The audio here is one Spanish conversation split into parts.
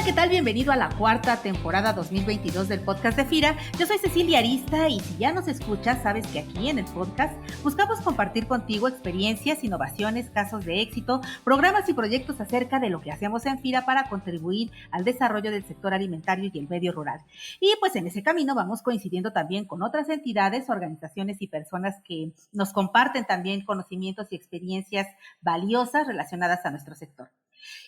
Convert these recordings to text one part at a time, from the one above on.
Hola, ¿qué tal? Bienvenido a la cuarta temporada 2022 del podcast de FIRA. Yo soy Cecilia Arista y si ya nos escuchas, sabes que aquí en el podcast buscamos compartir contigo experiencias, innovaciones, casos de éxito, programas y proyectos acerca de lo que hacemos en FIRA para contribuir al desarrollo del sector alimentario y el medio rural. Y pues en ese camino vamos coincidiendo también con otras entidades, organizaciones y personas que nos comparten también conocimientos y experiencias valiosas relacionadas a nuestro sector.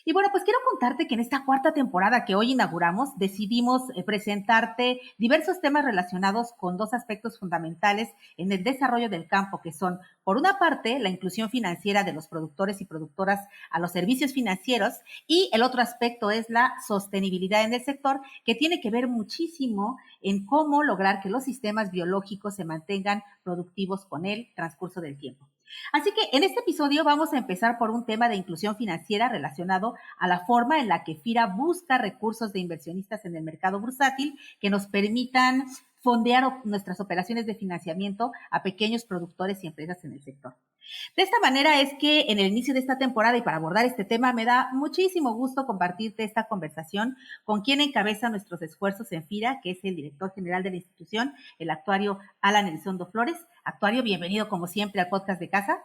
Y bueno, pues quiero contarte que en esta cuarta temporada que hoy inauguramos, decidimos presentarte diversos temas relacionados con dos aspectos fundamentales en el desarrollo del campo, que son, por una parte, la inclusión financiera de los productores y productoras a los servicios financieros, y el otro aspecto es la sostenibilidad en el sector, que tiene que ver muchísimo en cómo lograr que los sistemas biológicos se mantengan productivos con el transcurso del tiempo. Así que en este episodio vamos a empezar por un tema de inclusión financiera relacionado a la forma en la que FIRA busca recursos de inversionistas en el mercado bursátil que nos permitan fondear nuestras operaciones de financiamiento a pequeños productores y empresas en el sector. De esta manera es que en el inicio de esta temporada y para abordar este tema me da muchísimo gusto compartirte esta conversación con quien encabeza nuestros esfuerzos en FIRA, que es el director general de la institución, el actuario Alan Elizondo Flores. Actuario, bienvenido como siempre al podcast de casa.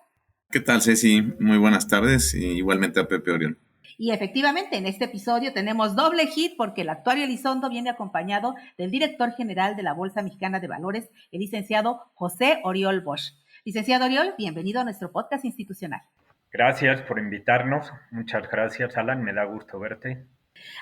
¿Qué tal, Ceci? Muy buenas tardes y igualmente a Pepe Orión. Y efectivamente, en este episodio tenemos doble hit porque el actuario Elizondo viene acompañado del director general de la Bolsa Mexicana de Valores, el licenciado José Oriol Bosch. Licenciado Oriol, bienvenido a nuestro podcast institucional. Gracias por invitarnos. Muchas gracias, Alan. Me da gusto verte.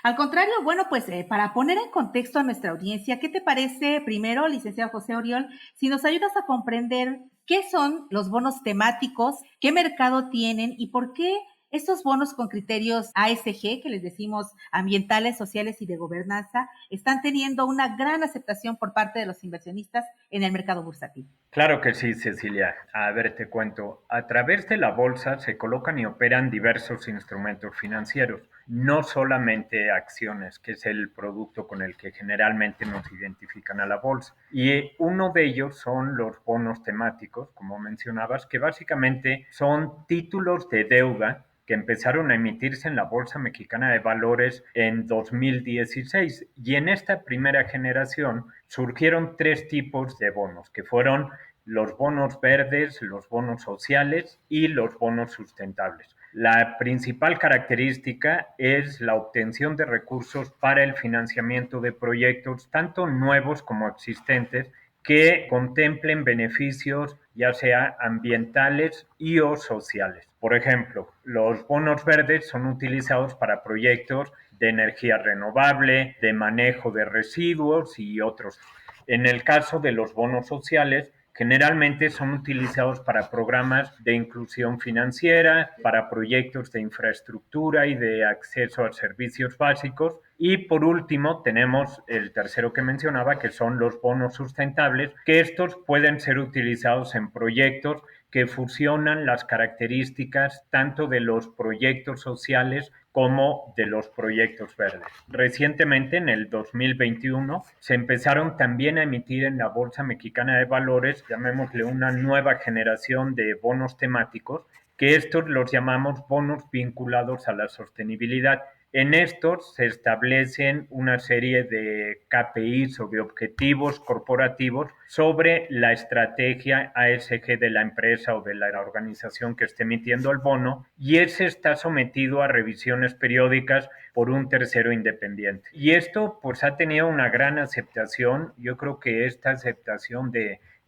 Al contrario, bueno, pues para poner en contexto a nuestra audiencia, ¿qué te parece primero, licenciado José Oriol, si nos ayudas a comprender qué son los bonos temáticos, qué mercado tienen y por qué estos bonos con criterios ASG, que les decimos ambientales, sociales y de gobernanza, están teniendo una gran aceptación por parte de los inversionistas en el mercado bursátil? Claro que sí, Cecilia. A ver, te cuento. A través de la bolsa se colocan y operan diversos instrumentos financieros, no solamente acciones, que es el producto con el que generalmente nos identifican a la bolsa. Y uno de ellos son los bonos temáticos, como mencionabas, que básicamente son títulos de deuda que empezaron a emitirse en la Bolsa Mexicana de Valores en 2016. Y en esta primera generación surgieron tres tipos de bonos, que fueron los bonos verdes, los bonos sociales y los bonos sustentables. La principal característica es la obtención de recursos para el financiamiento de proyectos, tanto nuevos como existentes, que contemplen beneficios ya sea ambientales y o sociales. Por ejemplo, los bonos verdes son utilizados para proyectos de energía renovable, de manejo de residuos y otros. En el caso de los bonos sociales, generalmente son utilizados para programas de inclusión financiera, para proyectos de infraestructura y de acceso a servicios básicos. Y por último, tenemos el tercero que mencionaba, que son los bonos sustentables, que estos pueden ser utilizados en proyectos que fusionan las características tanto de los proyectos sociales como de los proyectos verdes. Recientemente, en el 2021, se empezaron también a emitir en la Bolsa Mexicana de Valores, llamémosle una nueva generación de bonos temáticos, que estos los llamamos bonos vinculados a la sostenibilidad. En estos se establecen una serie de KPIs o de objetivos corporativos sobre la estrategia ASG de la empresa o de la organización que esté emitiendo el bono, y ese está sometido a revisiones periódicas por un tercero independiente. Y esto pues ha tenido una gran aceptación. Yo creo que esta aceptación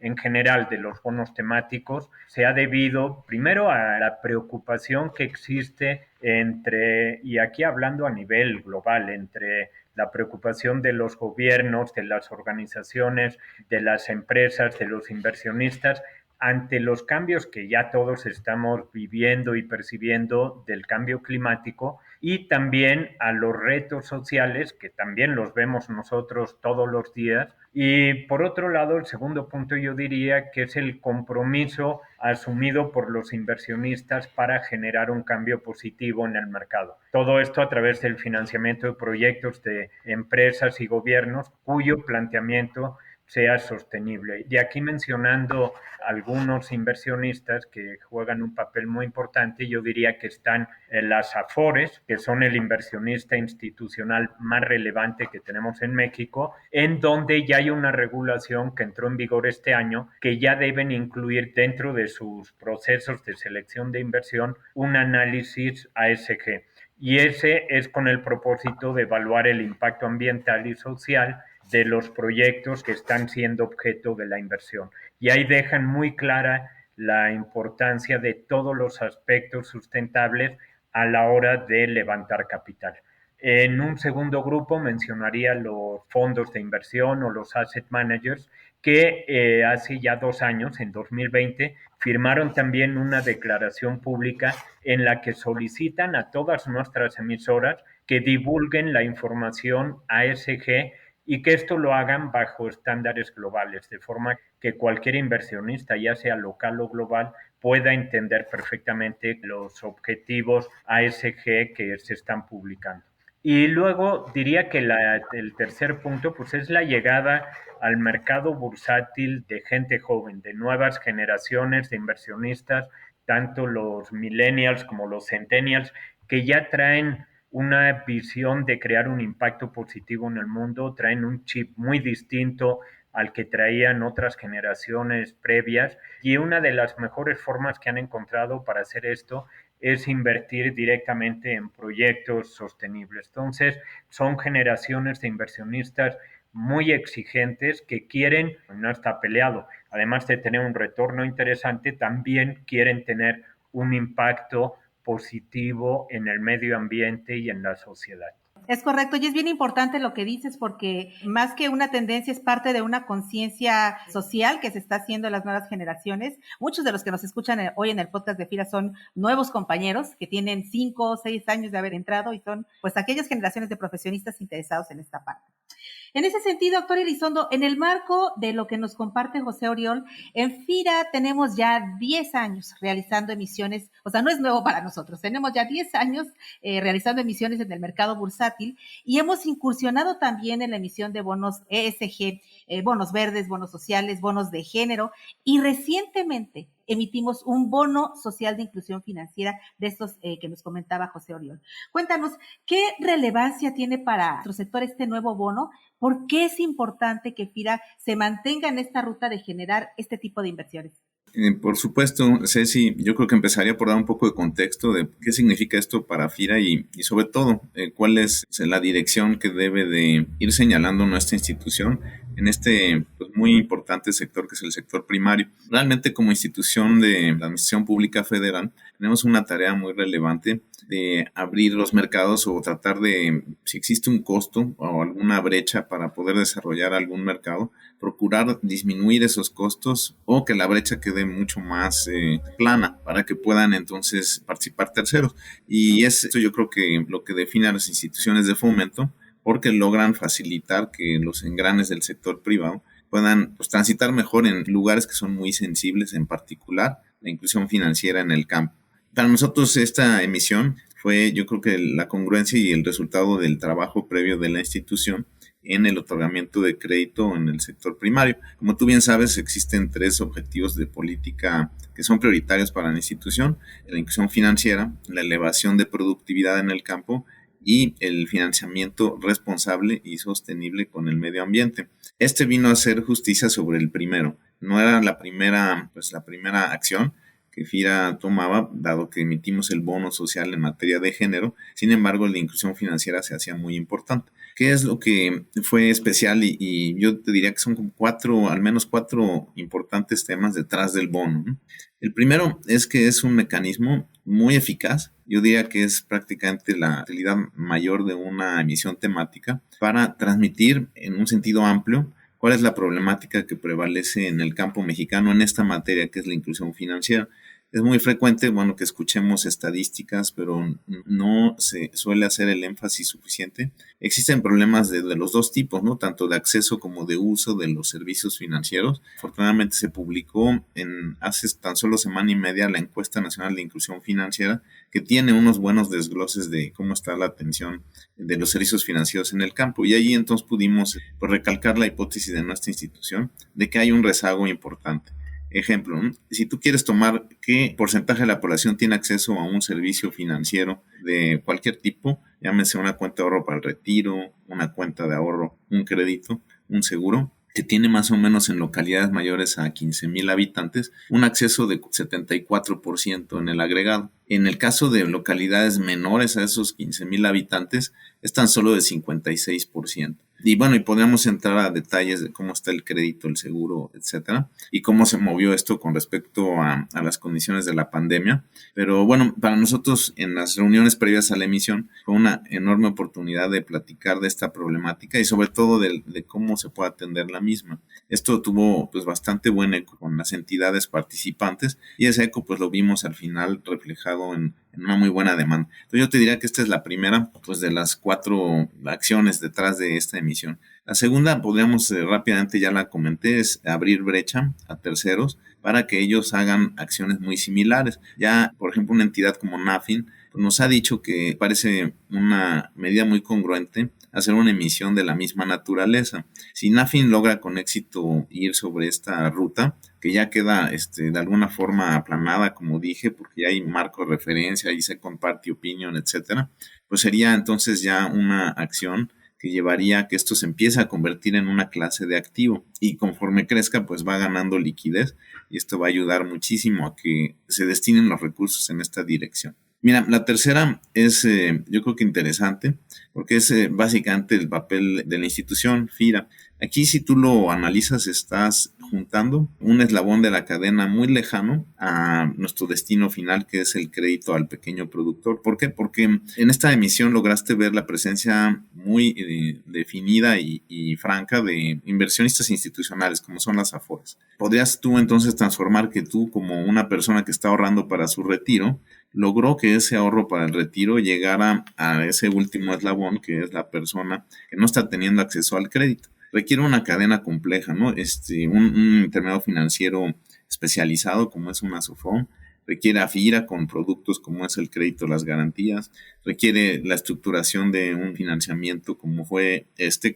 en general de los bonos temáticos se ha debido primero a la preocupación que existe y aquí hablando a nivel global, entre la preocupación de los gobiernos, de las organizaciones, de las empresas, de los inversionistas, ante los cambios que ya todos estamos viviendo y percibiendo del cambio climático, y también a los retos sociales que también los vemos nosotros todos los días. Y por otro lado, el segundo punto yo diría que es el compromiso asumido por los inversionistas para generar un cambio positivo en el mercado. Todo esto a través del financiamiento de proyectos de empresas y gobiernos cuyo planteamiento sea sostenible. Y aquí mencionando algunos inversionistas que juegan un papel muy importante, yo diría que están las Afores, que son el inversionista institucional más relevante que tenemos en México, en donde ya hay una regulación que entró en vigor este año, que ya deben incluir dentro de sus procesos de selección de inversión un análisis ASG. Y ese es con el propósito de evaluar el impacto ambiental y social de los proyectos que están siendo objeto de la inversión. Y ahí dejan muy clara la importancia de todos los aspectos sustentables a la hora de levantar capital. En un segundo grupo mencionaría los fondos de inversión o los asset managers que hace ya 2 años, en 2020, firmaron también una declaración pública en la que solicitan a todas nuestras emisoras que divulguen la información ASG y que esto lo hagan bajo estándares globales, de forma que cualquier inversionista, ya sea local o global, pueda entender perfectamente los objetivos ASG que se están publicando. Y luego diría que el tercer punto pues es la llegada al mercado bursátil de gente joven, de nuevas generaciones de inversionistas, tanto los millennials como los centennials, que ya traen una visión de crear un impacto positivo en el mundo, traen un chip muy distinto al que traían otras generaciones previas y una de las mejores formas que han encontrado para hacer esto es invertir directamente en proyectos sostenibles. Entonces, son generaciones de inversionistas muy exigentes que quieren, no está peleado, además de tener un retorno interesante, también quieren tener un impacto positivo en el medio ambiente y en la sociedad. Es correcto, y es bien importante lo que dices porque más que una tendencia es parte de una conciencia social que se está haciendo en las nuevas generaciones. Muchos de los que nos escuchan hoy en el podcast de FIRA son nuevos compañeros que tienen 5 o 6 años de haber entrado y son pues aquellas generaciones de profesionistas interesados en esta parte. En ese sentido, doctor Elizondo, en el marco de lo que nos comparte José Oriol, en FIRA tenemos ya 10 años realizando emisiones, o sea, no es nuevo para nosotros, tenemos ya 10 años realizando emisiones en el mercado bursátil y hemos incursionado también en la emisión de bonos ESG, bonos verdes, bonos sociales, bonos de género y recientemente emitimos un bono social de inclusión financiera de estos que nos comentaba José Oriol. Cuéntanos, ¿qué relevancia tiene para nuestro sector este nuevo bono? ¿Por qué es importante que FIRA se mantenga en esta ruta de generar este tipo de inversiones? Por supuesto, Ceci, yo creo que empezaría por dar un poco de contexto de qué significa esto para FIRA y sobre todo cuál es la dirección que debe de ir señalando nuestra institución en este pues, muy importante sector que es el sector primario. Realmente como institución de la Administración Pública Federal tenemos una tarea muy relevante de abrir los mercados o tratar de, si existe un costo o alguna brecha para poder desarrollar algún mercado, procurar disminuir esos costos o que la brecha quede mucho más plana para que puedan entonces participar terceros. Y esto yo creo que lo que define a las instituciones de fomento porque logran facilitar que los engranes del sector privado puedan pues, transitar mejor en lugares que son muy sensibles, en particular la inclusión financiera en el campo. Para nosotros esta emisión fue yo creo que la congruencia y el resultado del trabajo previo de la institución en el otorgamiento de crédito en el sector primario. Como tú bien sabes, existen 3 objetivos de política que son prioritarios para la institución: la inclusión financiera, la elevación de productividad en el campo y el financiamiento responsable y sostenible con el medio ambiente. Este vino a hacer justicia sobre el primero. No era la primera acción que FIRA tomaba, dado que emitimos el bono social en materia de género. Sin embargo, la inclusión financiera se hacía muy importante. ¿Qué es lo que fue especial? Y yo te diría que son como al menos cuatro importantes temas detrás del bono, ¿no? El primero es que es un mecanismo muy eficaz. Yo diría que es prácticamente la utilidad mayor de una emisión temática para transmitir en un sentido amplio cuál es la problemática que prevalece en el campo mexicano en esta materia que es la inclusión financiera. Es muy frecuente, bueno, que escuchemos estadísticas, pero no se suele hacer el énfasis suficiente. Existen problemas de los dos tipos, ¿no? Tanto de acceso como de uso de los servicios financieros. Afortunadamente se publicó hace tan solo semana y media la encuesta nacional de inclusión financiera, que tiene unos buenos desgloses de cómo está la atención de los servicios financieros en el campo. Y ahí entonces pudimos pues, recalcar la hipótesis de nuestra institución de que hay un rezago importante. Ejemplo, ¿no? Si tú quieres tomar qué porcentaje de la población tiene acceso a un servicio financiero de cualquier tipo, llámese una cuenta de ahorro para el retiro, una cuenta de ahorro, un crédito, un seguro, que tiene más o menos en localidades mayores a 15,000 habitantes, un acceso de 74% en el agregado. En el caso de localidades menores a esos 15,000 habitantes, es tan solo de 56%. Y bueno, y podríamos entrar a detalles de cómo está el crédito, el seguro, etcétera, y cómo se movió esto con respecto a las condiciones de la pandemia. Pero bueno, para nosotros en las reuniones previas a la emisión fue una enorme oportunidad de platicar de esta problemática y sobre todo de cómo se puede atender la misma. Esto tuvo pues bastante buen eco con las entidades participantes y ese eco pues lo vimos al final reflejado en una muy buena demanda. Entonces yo te diría que esta es la primera pues de las 4 acciones detrás de esta emisión. La segunda, podríamos rápidamente, ya la comenté, es abrir brecha a terceros para que ellos hagan acciones muy similares. Ya, por ejemplo, una entidad como Nafin pues nos ha dicho que parece una medida muy congruente hacer una emisión de la misma naturaleza. Si Nafin logra con éxito ir sobre esta ruta, que ya queda de alguna forma aplanada, como dije, porque ya hay marco de referencia, y se comparte opinión, etcétera, pues sería entonces ya una acción que llevaría a que esto se empiece a convertir en una clase de activo y conforme crezca pues va ganando liquidez y esto va a ayudar muchísimo a que se destinen los recursos en esta dirección. Mira, la tercera es yo creo que interesante porque es básicamente el papel de la institución FIRA. Aquí si tú lo analizas estás juntando un eslabón de la cadena muy lejano a nuestro destino final que es el crédito al pequeño productor. ¿Por qué? Porque en esta emisión lograste ver la presencia muy definida y franca de inversionistas institucionales como son las AFORES. Podrías tú entonces transformar que tú como una persona que está ahorrando para su retiro logró que ese ahorro para el retiro llegara a ese último eslabón que es la persona que no está teniendo acceso al crédito. Requiere una cadena compleja, ¿no? Un intermediario financiero especializado como es una SOFOM, requiere a FIRA con productos como es el crédito, las garantías, requiere la estructuración de un financiamiento como fue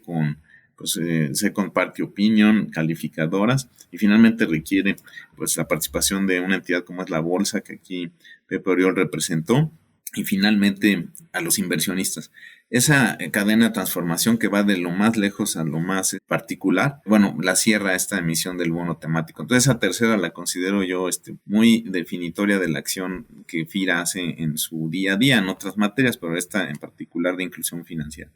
con pues second party opinion, calificadoras y finalmente requiere pues la participación de una entidad como es la bolsa que aquí Pepe Oriol representó y finalmente a los inversionistas. Esa cadena de transformación que va de lo más lejos a lo más particular, bueno, la cierra esta emisión del bono temático. Entonces, esa tercera la considero yo muy definitoria de la acción que FIRA hace en su día a día, en otras materias, pero esta en particular de inclusión financiera.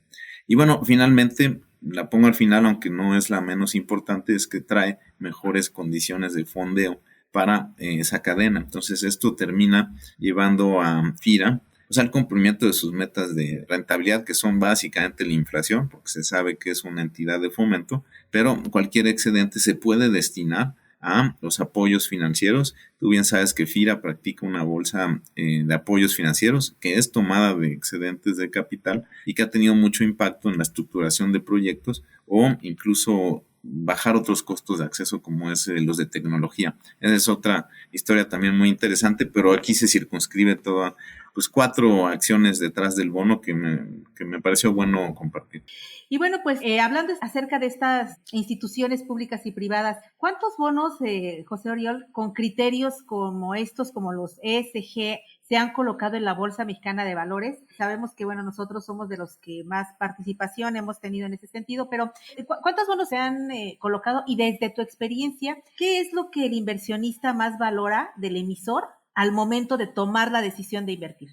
Y bueno, finalmente, la pongo al final, aunque no es la menos importante, es que trae mejores condiciones de fondeo para esa cadena. Entonces, esto termina llevando a FIRA al cumplimiento de sus metas de rentabilidad, que son básicamente la inflación, porque se sabe que es una entidad de fomento, pero cualquier excedente se puede destinar a los apoyos financieros. Tú bien sabes que FIRA practica una bolsa de apoyos financieros que es tomada de excedentes de capital y que ha tenido mucho impacto en la estructuración de proyectos o incluso bajar otros costos de acceso como es los de tecnología. Esa es otra historia también muy interesante, pero aquí se circunscribe toda pues 4 acciones detrás del bono que me pareció bueno compartir. Y bueno, pues hablando acerca de estas instituciones públicas y privadas, ¿cuántos bonos, José Oriol, con criterios como estos, como los ESG, se han colocado en la Bolsa Mexicana de Valores? Sabemos que, bueno, nosotros somos de los que más participación hemos tenido en ese sentido, pero ¿cuántos bonos se han colocado? Y desde tu experiencia, ¿qué es lo que el inversionista más valora del emisor al momento de tomar la decisión de invertir?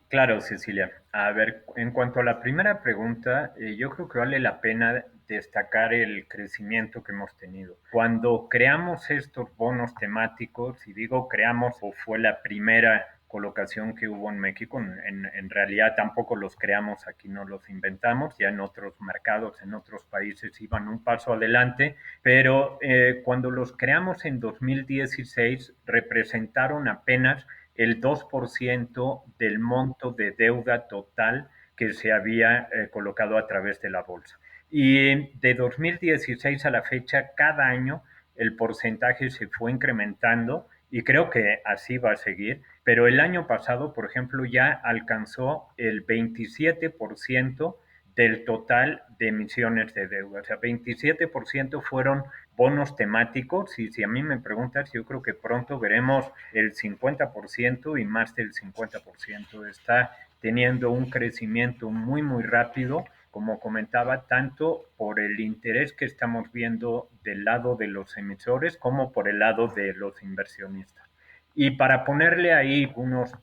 Claro, Cecilia. A ver, en cuanto a la primera pregunta, yo creo que vale la pena destacar el crecimiento que hemos tenido. Cuando creamos estos bonos temáticos, y digo creamos o fue la primera colocación que hubo en México. En realidad tampoco los creamos aquí, no los inventamos, ya en otros mercados, en otros países iban un paso adelante, pero cuando los creamos en 2016 representaron apenas el 2% del monto de deuda total que se había colocado a través de la bolsa. Y de 2016 a la fecha, cada año el porcentaje se fue incrementando y creo que así va a seguir, pero el año pasado, por ejemplo, ya alcanzó el 27% del total de emisiones de deuda. O sea, 27% fueron bonos temáticos y si a mí me preguntas, yo creo que pronto veremos el 50% y más del 50%. Está teniendo un crecimiento muy, muy rápido, como comentaba, tanto por el interés que estamos viendo del lado de los emisores como por el lado de los inversionistas. Y para ponerle ahí unos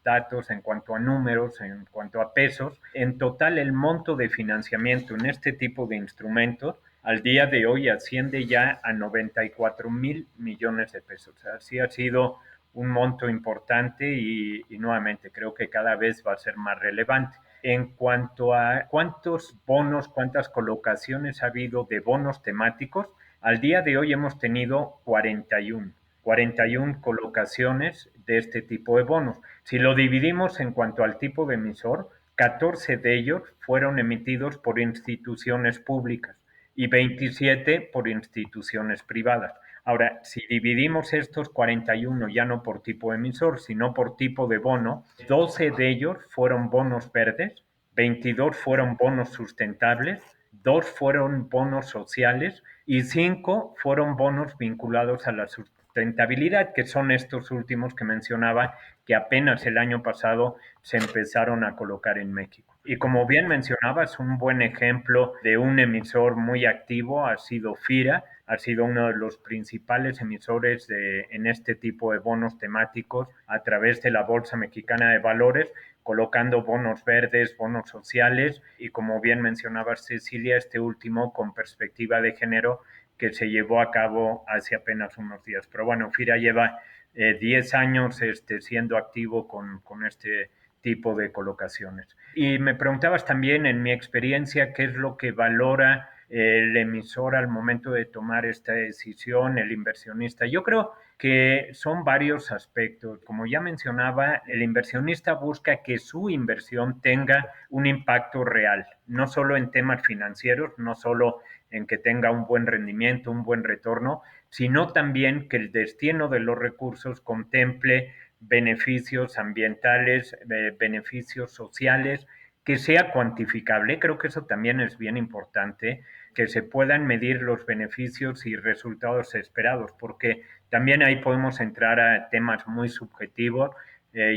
datos en cuanto a números, en cuanto a pesos, en total el monto de financiamiento en este tipo de instrumentos al día de hoy asciende ya a 94,000 millones de pesos. O sea, sí ha sido un monto importante y nuevamente creo que cada vez va a ser más relevante. En cuanto a cuántos bonos, cuántas colocaciones ha habido de bonos temáticos, al día de hoy hemos tenido 41 colocaciones de este tipo de bonos. Si lo dividimos en cuanto al tipo de emisor, 14 de ellos fueron emitidos por instituciones públicas y 27 por instituciones privadas. Ahora, si dividimos estos 41 ya no por tipo emisor, sino por tipo de bono, 12 de ellos fueron bonos verdes, 22 fueron bonos sustentables, 2 fueron bonos sociales y 5 fueron bonos vinculados a la sustentabilidad, que son estos últimos que mencionaba, que apenas el año pasado se empezaron a colocar en México. Y como bien mencionabas, un buen ejemplo de un emisor muy activo ha sido FIRA, ha sido uno de los principales emisores en este tipo de bonos temáticos a través de la Bolsa Mexicana de Valores, colocando bonos verdes, bonos sociales y como bien mencionaba Cecilia, este último con perspectiva de género que se llevó a cabo hace apenas unos días. Pero bueno, FIRA lleva 10 años siendo activo con este tipo de colocaciones. Y me preguntabas también en mi experiencia qué es lo que valora el emisor al momento de tomar esta decisión, el inversionista. Yo creo que son varios aspectos. Como ya mencionaba, el inversionista busca que su inversión tenga un impacto real, no solo en temas financieros, no solo en que tenga un buen rendimiento, un buen retorno, sino también que el destino de los recursos contemple beneficios ambientales, beneficios sociales, que sea cuantificable. Creo que eso también es bien importante, que se puedan medir los beneficios y resultados esperados, porque también ahí podemos entrar a temas muy subjetivos.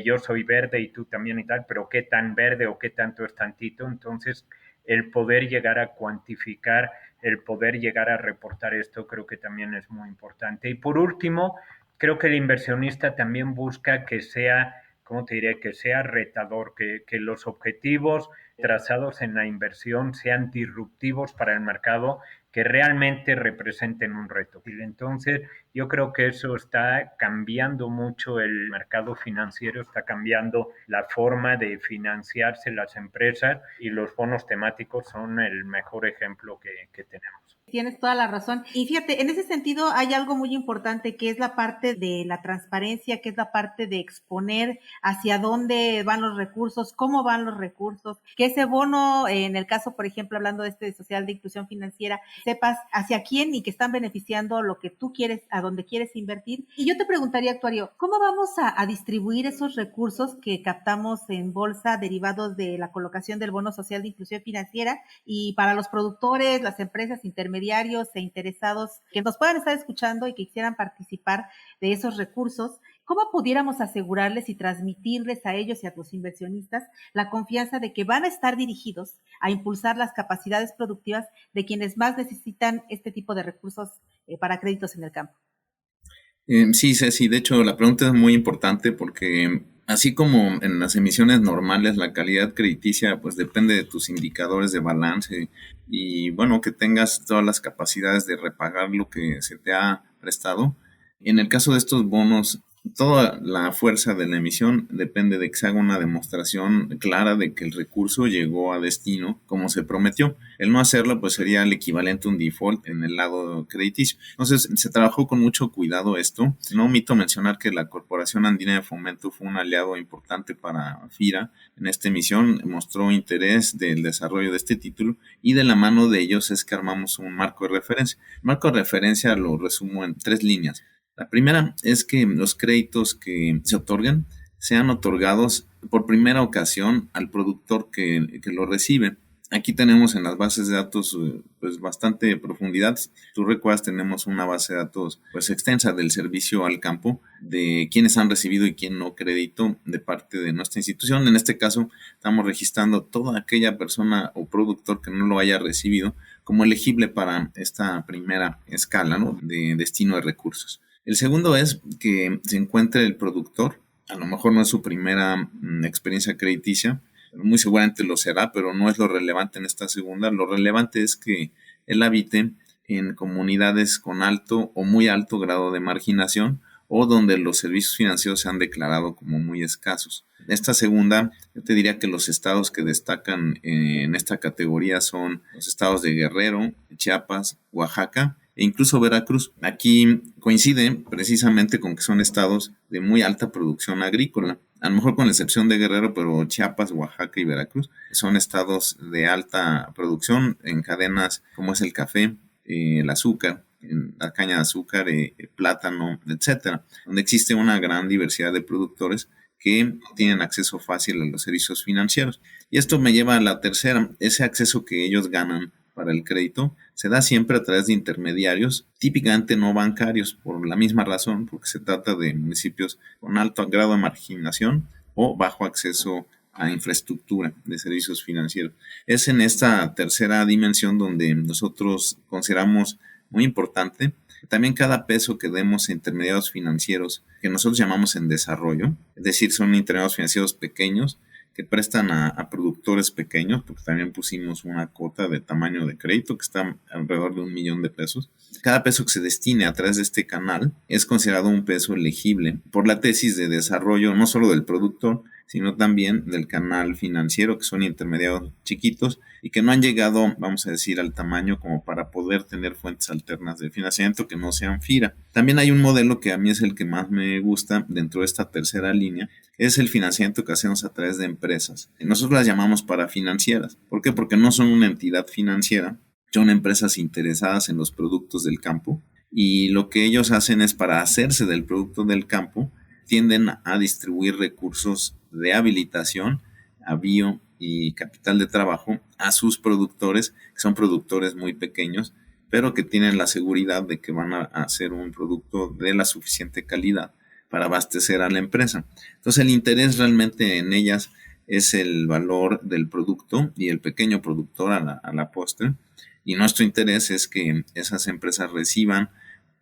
Yo soy verde y tú también y tal, pero qué tan verde o qué tanto es tantito. Entonces, el poder llegar a cuantificar, el poder llegar a reportar esto, creo que también es muy importante. Y por último, creo que el inversionista también busca que sea, ¿cómo te diré? Que sea retador, que los objetivos trazados en la inversión sean disruptivos para el mercado, que realmente representen un reto. Entonces, yo creo que eso está cambiando mucho el mercado financiero, está cambiando la forma de financiarse las empresas y los bonos temáticos son el mejor ejemplo que tenemos. Tienes toda la razón. Y fíjate, en ese sentido hay algo muy importante que es la parte de la transparencia, que es la parte de exponer hacia dónde van los recursos, cómo van los recursos, que ese bono, en el caso, por ejemplo, hablando de este social de inclusión financiera, sepas hacia quién y que están beneficiando lo que tú quieres, a dónde quieres invertir. Y yo te preguntaría, Actuario, ¿cómo vamos a distribuir esos recursos que captamos en bolsa derivados de la colocación del bono social de inclusión financiera y para los productores, las empresas intermediarias e interesados que nos puedan estar escuchando y que quisieran participar de esos recursos, ¿cómo pudiéramos asegurarles y transmitirles a ellos y a los inversionistas la confianza de que van a estar dirigidos a impulsar las capacidades productivas de quienes más necesitan este tipo de recursos para créditos en el campo? Sí, Ceci, de hecho la pregunta es muy importante porque así como en las emisiones normales la calidad crediticia pues depende de tus indicadores de balance y bueno, que tengas todas las capacidades de repagar lo que se te ha prestado. En el caso de estos bonos Toda la fuerza de la emisión depende de que se haga una demostración clara de que el recurso llegó a destino como se prometió. El no hacerlo pues sería el equivalente a un default en el lado crediticio. Entonces se trabajó con mucho cuidado esto. No omito mencionar que la Corporación Andina de Fomento fue un aliado importante para FIRA en esta emisión, mostró interés del desarrollo de este título y de la mano de ellos es que armamos un marco de referencia. El marco de referencia lo resumo en 3 líneas. La primera es que los créditos que se otorgan sean otorgados por primera ocasión al productor que lo recibe. Aquí tenemos en las bases de datos pues bastante profundidad. Tú recuerdas, tenemos una base de datos pues extensa del servicio al campo, de quienes han recibido y quién no crédito de parte de nuestra institución. En este caso estamos registrando toda aquella persona o productor que no lo haya recibido como elegible para esta primera escala, ¿no?, de destino de recursos. El segundo es que se encuentre el productor, a lo mejor no es su primera experiencia crediticia, muy seguramente lo será, pero no es lo relevante en esta segunda. Lo relevante es que él habite en comunidades con alto o muy alto grado de marginación o donde los servicios financieros se han declarado como muy escasos. Esta segunda, yo te diría que los estados que destacan en esta categoría son los estados de Guerrero, Chiapas, Oaxaca e incluso Veracruz. Aquí coincide precisamente con que son estados de muy alta producción agrícola. A lo mejor con la excepción de Guerrero, pero Chiapas, Oaxaca y Veracruz son estados de alta producción en cadenas como es el café, el azúcar, la caña de azúcar, plátano, etcétera, donde existe una gran diversidad de productores que tienen acceso fácil a los servicios financieros. Y esto me lleva a la tercera, ese acceso que ellos ganan para el crédito se da siempre a través de intermediarios, típicamente no bancarios, por la misma razón, porque se trata de municipios con alto grado de marginación o bajo acceso a infraestructura de servicios financieros. Es en esta tercera dimensión donde nosotros consideramos muy importante también cada peso que demos a intermediarios financieros, que nosotros llamamos en desarrollo, es decir, son intermediarios financieros pequeños, que prestan a productores pequeños, porque también pusimos una cuota de tamaño de crédito que está alrededor de $1,000,000. Cada peso que se destine a través de este canal es considerado un peso elegible por la tesis de desarrollo no solo del productor, sino también del canal financiero, que son intermediarios chiquitos y que no han llegado, vamos a decir, al tamaño como para poder tener fuentes alternas de financiamiento que no sean FIRA. También hay un modelo que a mí es el que más me gusta dentro de esta tercera línea, es el financiamiento que hacemos a través de empresas. Nosotros las llamamos parafinancieras. ¿Por qué? Porque no son una entidad financiera, son empresas interesadas en los productos del campo y lo que ellos hacen es, para hacerse del producto del campo, tienden a distribuir recursos de habilitación, avío y capital de trabajo a sus productores, que son productores muy pequeños, pero que tienen la seguridad de que van a hacer un producto de la suficiente calidad para abastecer a la empresa. Entonces el interés realmente en ellas es el valor del producto y el pequeño productor a la postre, y nuestro interés es que esas empresas reciban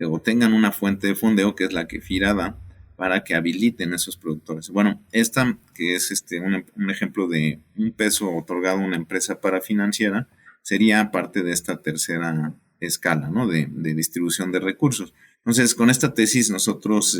o tengan una fuente de fondeo, que es la que FIRA da, para que habiliten esos productores. Bueno, esta que es un ejemplo de un peso otorgado a una empresa parafinanciera, sería parte de esta tercera escala, ¿no?, de distribución de recursos. Entonces, con esta tesis nosotros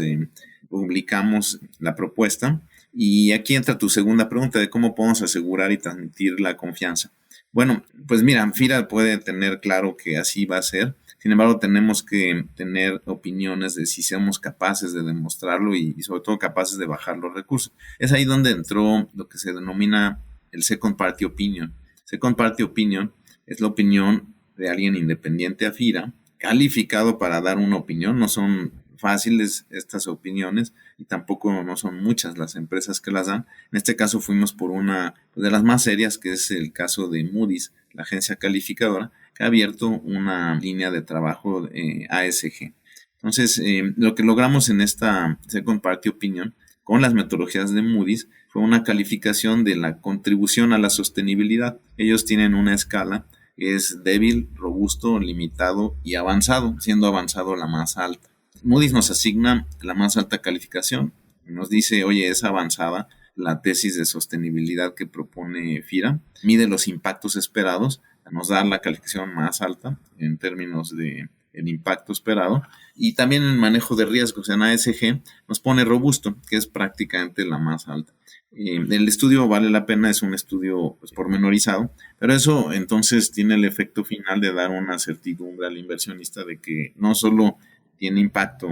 publicamos la propuesta y aquí entra tu segunda pregunta de cómo podemos asegurar y transmitir la confianza. Bueno, pues mira, FIRA puede tener claro que así va a ser. Sin embargo, tenemos que tener opiniones de si somos capaces de demostrarlo y sobre todo capaces de bajar los recursos. Es ahí donde entró lo que se denomina el Second Party Opinion. Second Party Opinion es la opinión de alguien independiente a FIRA, calificado para dar una opinión. No son fáciles estas opiniones y tampoco no son muchas las empresas que las dan. En este caso fuimos por una de las más serias, que es el caso de Moody's, la agencia calificadora, que ha abierto una línea de trabajo ASG. Entonces, lo que logramos en esta Second Party Opinion con las metodologías de Moody's fue una calificación de la contribución a la sostenibilidad. Ellos tienen una escala que es débil, robusto, limitado y avanzado, siendo avanzado la más alta. Moody's nos asigna la más alta calificación, nos dice, oye, es avanzada la tesis de sostenibilidad que propone FIRA, mide los impactos esperados, nos da la calificación más alta en términos de el impacto esperado. Y también el manejo de riesgos en ASG nos pone robusto, que es prácticamente la más alta. El estudio vale la pena, es un estudio pues, pormenorizado, pero eso entonces tiene el efecto final de dar una certidumbre al inversionista de que no solo tiene impacto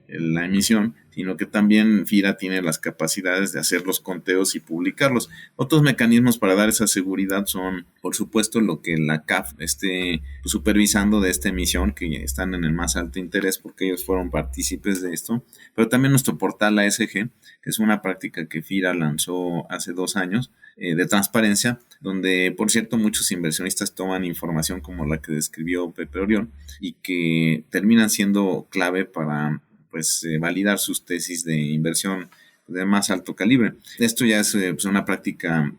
la emisión, sino que también FIRA tiene las capacidades de hacer los conteos y publicarlos. Otros mecanismos para dar esa seguridad son, por supuesto, lo que la CAF esté supervisando de esta emisión, que están en el más alto interés porque ellos fueron partícipes de esto, pero también nuestro portal ASG, que es una práctica que FIRA lanzó hace 2 años, de transparencia, donde, por cierto, muchos inversionistas toman información como la que describió Pepe Orión y que terminan siendo clave para pues validar sus tesis de inversión de más alto calibre. Esto ya es pues, una práctica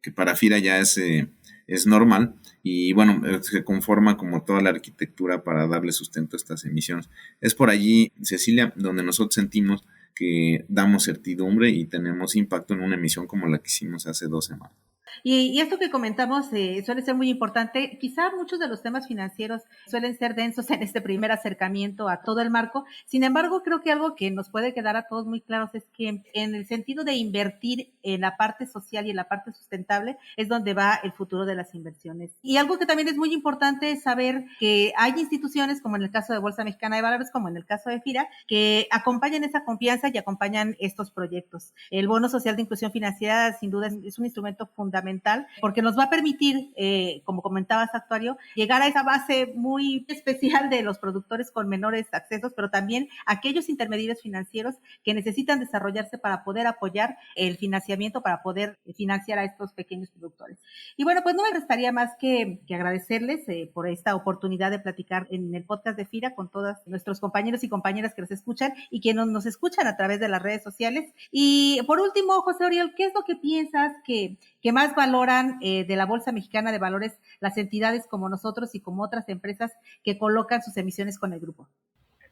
que para FIRA ya es normal y bueno, se conforma como toda la arquitectura para darle sustento a estas emisiones. Es por allí, Cecilia, donde nosotros sentimos que damos certidumbre y tenemos impacto en una emisión como la que hicimos hace 2 semanas. Y esto que comentamos suele ser muy importante. Quizá muchos de los temas financieros suelen ser densos en este primer acercamiento a todo el marco. Sin embargo, creo que algo que nos puede quedar a todos muy claros es que en el sentido de invertir en la parte social y en la parte sustentable es donde va el futuro de las inversiones. Y algo que también es muy importante es saber que hay instituciones, como en el caso de Bolsa Mexicana de Valores, como en el caso de FIRA, que acompañan esa confianza y acompañan estos proyectos. El bono social de inclusión financiera, sin duda, es un instrumento fundamental porque nos va a permitir, como comentabas, actuario, llegar a esa base muy especial de los productores con menores accesos, pero también aquellos intermediarios financieros que necesitan desarrollarse para poder apoyar el financiamiento, para poder financiar a estos pequeños productores. Y bueno, pues no me restaría más que agradecerles por esta oportunidad de platicar en el podcast de FIRA con todos nuestros compañeros y compañeras que nos escuchan y que nos escuchan a través de las redes sociales. Y por último, José Oriol, ¿qué es lo que piensas que más valoran de la Bolsa Mexicana de Valores las entidades como nosotros y como otras empresas que colocan sus emisiones con el grupo?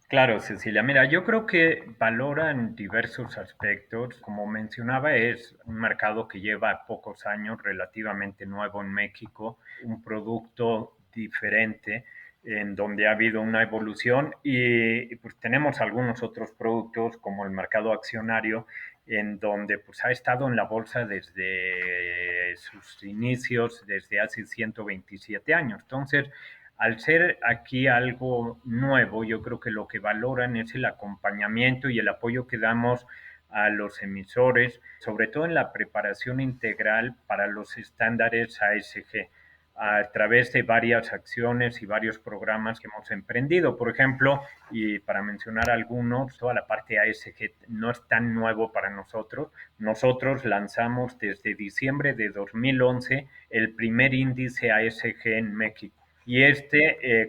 Claro, Cecilia. Mira, yo creo que valoran diversos aspectos. Como mencionaba, es un mercado que lleva pocos años, relativamente nuevo en México, un producto diferente en donde ha habido una evolución y pues tenemos algunos otros productos como el mercado accionario en donde pues ha estado en la bolsa desde sus inicios, desde hace 127 años. Entonces, al ser aquí algo nuevo, yo creo que lo que valoran es el acompañamiento y el apoyo que damos a los emisores, sobre todo en la preparación integral para los estándares ASG, a través de varias acciones y varios programas que hemos emprendido. Por ejemplo, y para mencionar algunos, toda la parte ASG no es tan nuevo para nosotros. Nosotros lanzamos desde diciembre de 2011 el primer índice ASG en México y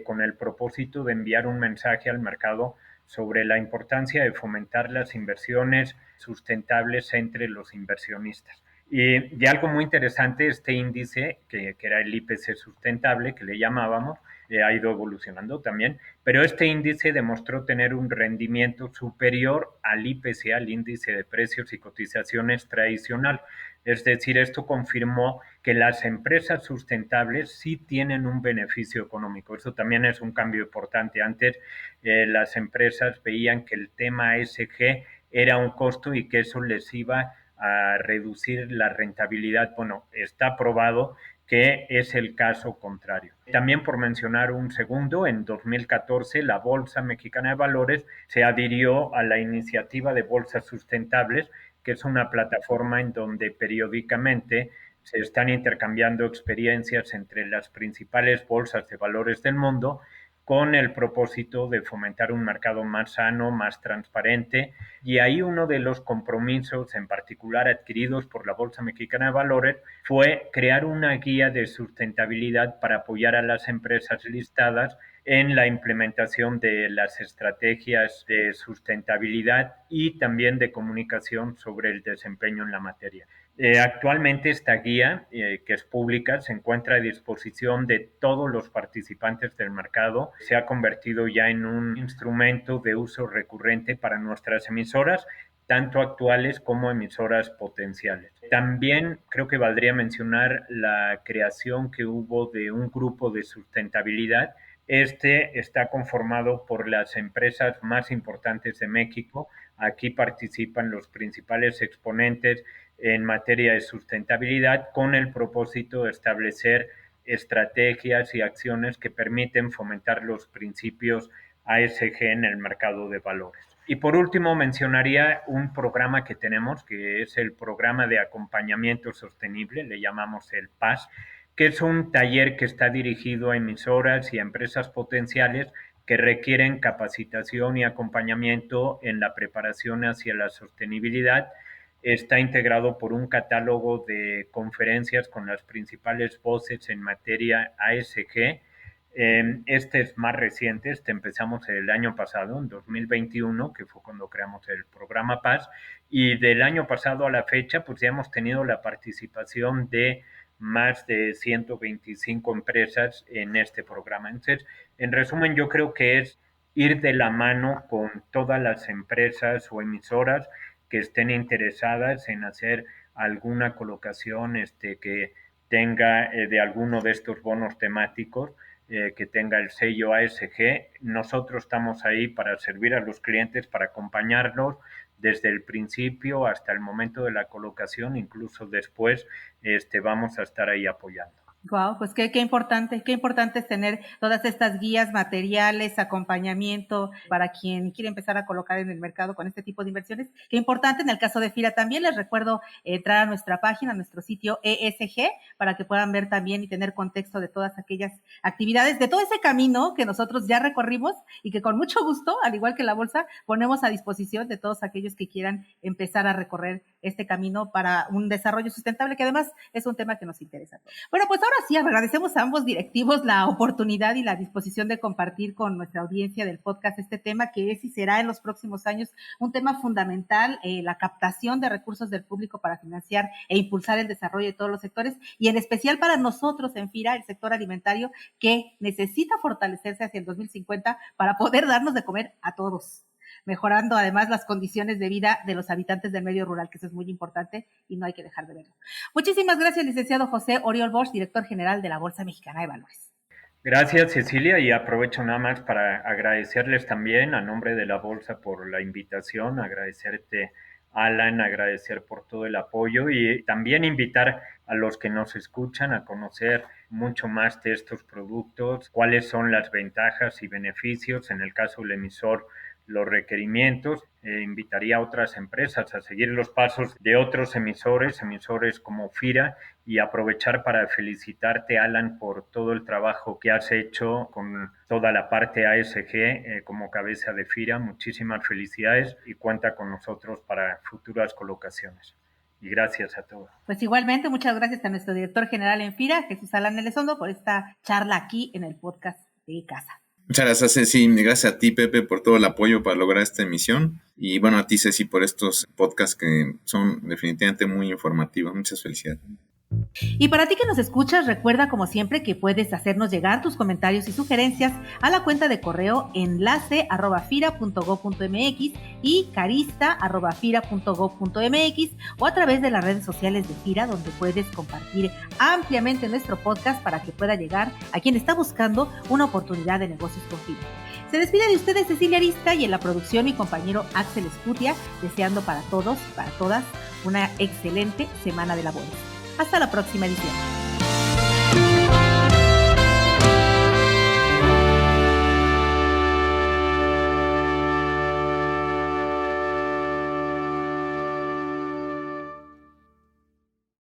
con el propósito de enviar un mensaje al mercado sobre la importancia de fomentar las inversiones sustentables entre los inversionistas. Y algo muy interesante, este índice, que era el IPC sustentable, que le llamábamos, ha ido evolucionando también, pero este índice demostró tener un rendimiento superior al IPC, al índice de precios y cotizaciones tradicional. Es decir, esto confirmó que las empresas sustentables sí tienen un beneficio económico. Eso también es un cambio importante. Antes las empresas veían que el tema ESG era un costo y que eso les iba a reducir la rentabilidad. Bueno, está probado que es el caso contrario. También por mencionar un segundo, en 2014 la Bolsa Mexicana de Valores se adhirió a la iniciativa de bolsas sustentables, que es una plataforma en donde periódicamente se están intercambiando experiencias entre las principales bolsas de valores del mundo con el propósito de fomentar un mercado más sano, más transparente. Y ahí uno de los compromisos en particular adquiridos por la Bolsa Mexicana de Valores fue crear una guía de sustentabilidad para apoyar a las empresas listadas en la implementación de las estrategias de sustentabilidad y también de comunicación sobre el desempeño en la materia. Actualmente esta guía, que es pública, se encuentra a disposición de todos los participantes del mercado. Se ha convertido ya en un instrumento de uso recurrente para nuestras emisoras, tanto actuales como emisoras potenciales. También creo que valdría mencionar la creación que hubo de un grupo de sustentabilidad Este está conformado por las empresas más importantes de México. Aquí participan los principales exponentes en materia de sustentabilidad con el propósito de establecer estrategias y acciones que permiten fomentar los principios ASG en el mercado de valores. Y por último mencionaría un programa que tenemos, que es el programa de acompañamiento sostenible, le llamamos el PAS, que es un taller que está dirigido a emisoras y a empresas potenciales que requieren capacitación y acompañamiento en la preparación hacia la sostenibilidad. Está integrado por un catálogo de conferencias con las principales voces en materia ASG. Este es más reciente, empezamos el año pasado, en 2021, que fue cuando creamos el programa Paz, y del año pasado a la fecha, pues ya hemos tenido la participación de más de 125 empresas en este programa. Entonces, en resumen, yo creo que es ir de la mano con todas las empresas o emisoras que estén interesadas en hacer alguna colocación que tenga de alguno de estos bonos temáticos, que tenga el sello ASG. Nosotros estamos ahí para servir a los clientes, para acompañarlos desde el principio hasta el momento de la colocación, incluso después vamos a estar ahí apoyando. Wow, pues qué importante es tener todas estas guías, materiales, acompañamiento para quien quiere empezar a colocar en el mercado con este tipo de inversiones. Qué importante en el caso de FIRA también. Les recuerdo entrar a nuestra página, a nuestro sitio ESG, para que puedan ver también y tener contexto de todas aquellas actividades, de todo ese camino que nosotros ya recorrimos y que con mucho gusto, al igual que la bolsa, ponemos a disposición de todos aquellos que quieran empezar a recorrer este camino para un desarrollo sustentable, que además es un tema que nos interesa. Bueno, pues ahora sí, agradecemos a ambos directivos la oportunidad y la disposición de compartir con nuestra audiencia del podcast este tema que es y será en los próximos años un tema fundamental, la captación de recursos del público para financiar e impulsar el desarrollo de todos los sectores y en especial para nosotros en FIRA, el sector alimentario, que necesita fortalecerse hacia el 2050 para poder darnos de comer a todos, mejorando además las condiciones de vida de los habitantes del medio rural, que eso es muy importante y no hay que dejar de verlo. Muchísimas gracias, licenciado José Oriol Bosch, director general de la Bolsa Mexicana de Valores. Gracias, Cecilia, y aprovecho nada más para agradecerles también a nombre de la Bolsa por la invitación, agradecerte, Alan, agradecer por todo el apoyo y también invitar a los que nos escuchan a conocer mucho más de estos productos, cuáles son las ventajas y beneficios, en el caso del emisor, los requerimientos. Invitaría a otras empresas a seguir los pasos de otros emisores como FIRA, y aprovechar para felicitarte, Alan, por todo el trabajo que has hecho con toda la parte ASG como cabeza de FIRA. Muchísimas felicidades y cuenta con nosotros para futuras colocaciones. Y gracias a todos. Pues igualmente, muchas gracias a nuestro director general en FIRA, Jesús Alan Elizondo, por esta charla aquí en el podcast de Casa. Muchas gracias, Ceci. Gracias a ti, Pepe, por todo el apoyo para lograr esta emisión. Y bueno, a ti, Ceci, por estos podcasts que son definitivamente muy informativos. Muchas felicidades. Y para ti que nos escuchas, recuerda como siempre que puedes hacernos llegar tus comentarios y sugerencias a la cuenta de correo enlace@fira.gov.mx y carista@fira.gov.mx o a través de las redes sociales de FIRA, donde puedes compartir ampliamente nuestro podcast para que pueda llegar a quien está buscando una oportunidad de negocios con FIRA. Se despide de ustedes Cecilia Arista y en la producción mi compañero Axel Escutia, deseando para todos y para todas una excelente semana de labores. Hasta la próxima edición.